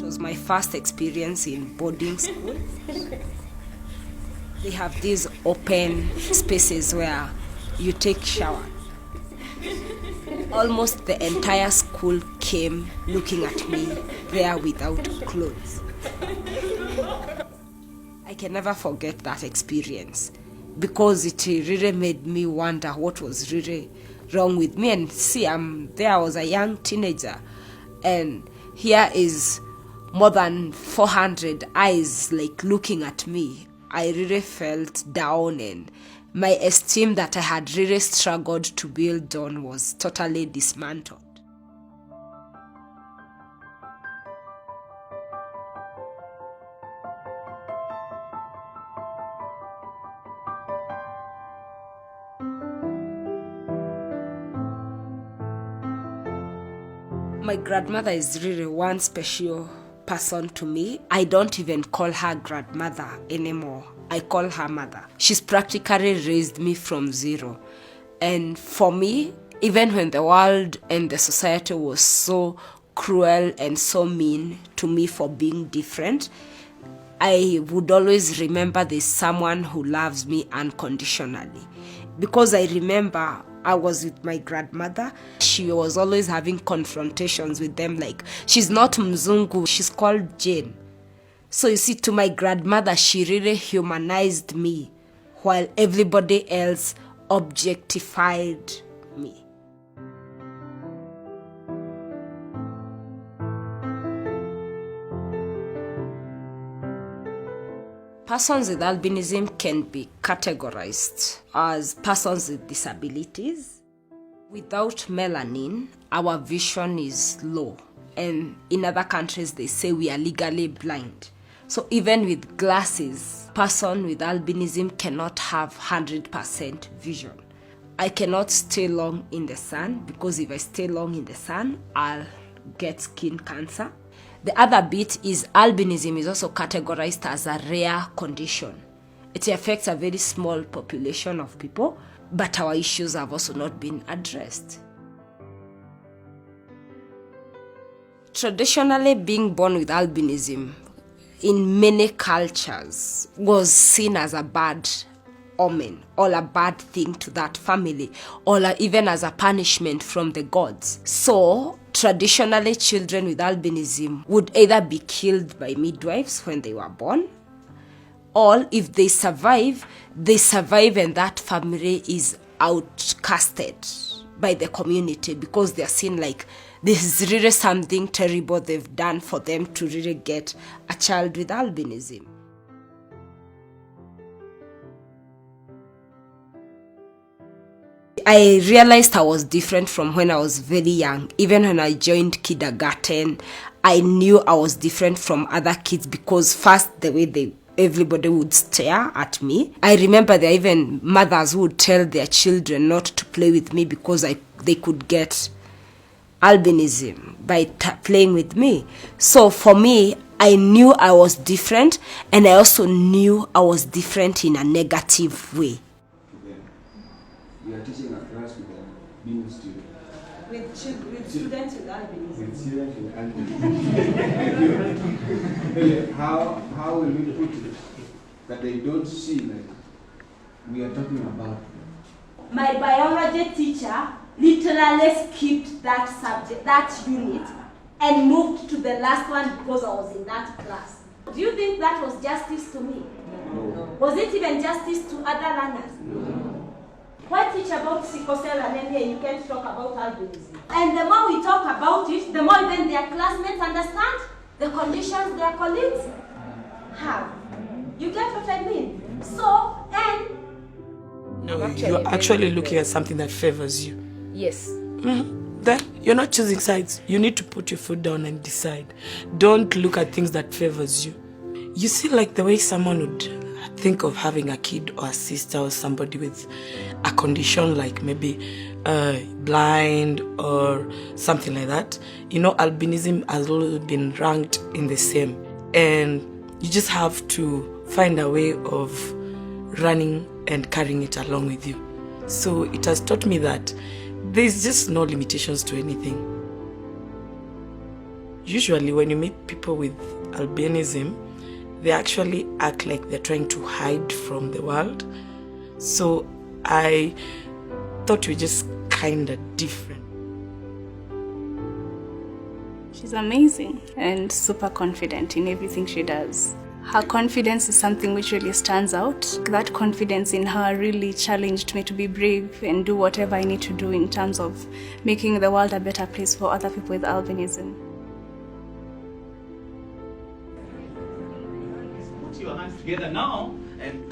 was my first experience in boarding school. They have these open spaces where you take shower. Almost the entire school came looking at me there without clothes. I can never forget that experience because it really made me wonder what was really wrong with me. And see, I was a young teenager, and here is more than 400 eyes like looking at me. I really felt down, and my esteem that I had really struggled to build on was totally dismantled. My grandmother is really one special person to me. I don't even call her grandmother anymore. I call her mother. She's practically raised me from zero. And for me, even when the world and the society was so cruel and so mean to me for being different, I would always remember there's someone who loves me unconditionally. Because I remember I was with my grandmother. She was always having confrontations with them, like, she's not Mzungu, she's called Jayne. So you see, to my grandmother, she really humanized me, while everybody else objectified me. Persons with albinism can be categorized as persons with disabilities. Without melanin, our vision is low. And in other countries, they say we are legally blind. So even with glasses, person with albinism cannot have 100% vision. I cannot stay long in the sun, because if I stay long in the sun, I'll get skin cancer. The other bit is albinism is also categorized as a rare condition. It affects a very small population of people, but our issues have also not been addressed. Traditionally, being born with albinism in many cultures was seen as a bad omen or a bad thing to that family, or even as a punishment from the gods. So traditionally, children with albinism would either be killed by midwives when they were born, or if they survive and that family is outcasted by the community, because they're seen like this is really something terrible they've done for them to really get a child with albinism. I realized I was different from when I was very young. Even when I joined kindergarten, I knew I was different from other kids, because first, the way everybody would stare at me. I remember there are even mothers who would tell their children not to play with me because they could get albinism by playing with me. So for me, I knew I was different, and I also knew I was different in a negative way. We are teaching a class with a new student. With students with albinism. With students with albinism. How will we put it that they don't see like we are talking about? My biology teacher literally skipped that subject, that unit, and moved to the last one because I was in that class. Do you think that was justice to me? No. Was it even justice to other learners? No. Why teach about sickle cell anemia and you can't talk about albinism? And the more we talk about it, the more even their classmates understand the conditions their colleagues have. You get what I mean? So, and... No, you're actually looking at something that favors you. Yes. Mm-hmm. Then you're not choosing sides. You need to put your foot down and decide. Don't look at things that favors you. You see, like the way someone would think of having a kid or a sister or somebody with a condition like maybe blind or something like that. You know, albinism has always been ranked in the same. And you just have to find a way of running and carrying it along with you. So it has taught me that there's just no limitations to anything. Usually when you meet people with albinism, they actually act like they're trying to hide from the world. So I thought we were just kind of different. She's amazing and super confident in everything she does. Her confidence is something which really stands out. That confidence in her really challenged me to be brave and do whatever I need to do in terms of making the world a better place for other people with albinism. Put your hands together now and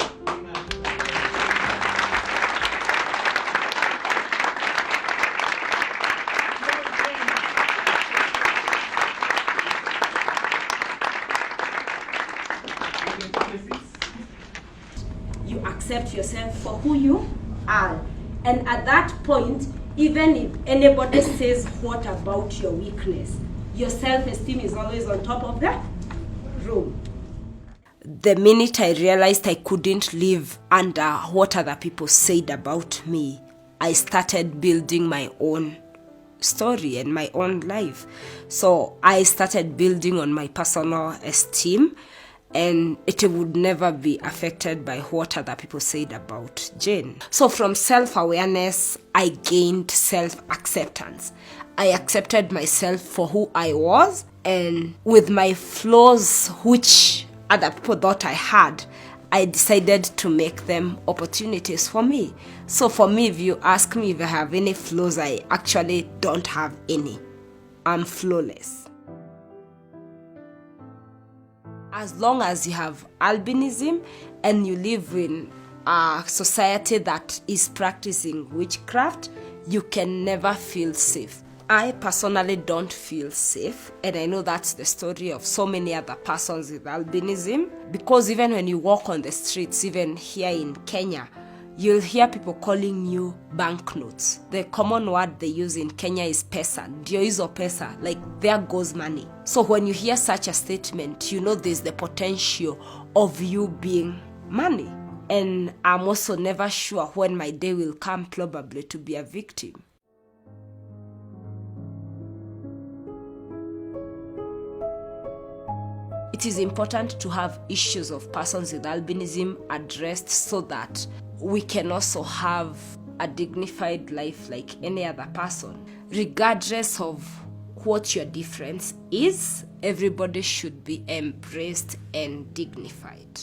you accept yourself for who you are. And at that point, even if anybody says what about your weakness, your self-esteem is always on top of the room. The minute I realized I couldn't live under what other people said about me, I started building my own story and my own life. So I started building on my personal esteem, and it would never be affected by what other people said about Jayne. So from self-awareness, I gained self-acceptance. I accepted myself for who I was, and with my flaws, which other people thought I had, I decided to make them opportunities for me. So for me, if you ask me if I have any flaws, I actually don't have any. I'm flawless. As long as you have albinism and you live in a society that is practicing witchcraft, you can never feel safe. I personally don't feel safe, and I know that's the story of so many other persons with albinism, because even when you walk on the streets, even here in Kenya, you'll hear people calling you banknotes. The common word they use in Kenya is pesa. Ndio hizo pesa, like there goes money. So when you hear such a statement, you know there's the potential of you being money. And I'm also never sure when my day will come, probably, to be a victim. It is important to have issues of persons with albinism addressed so that we can also have a dignified life like any other person. Regardless of what your difference is, everybody should be embraced and dignified.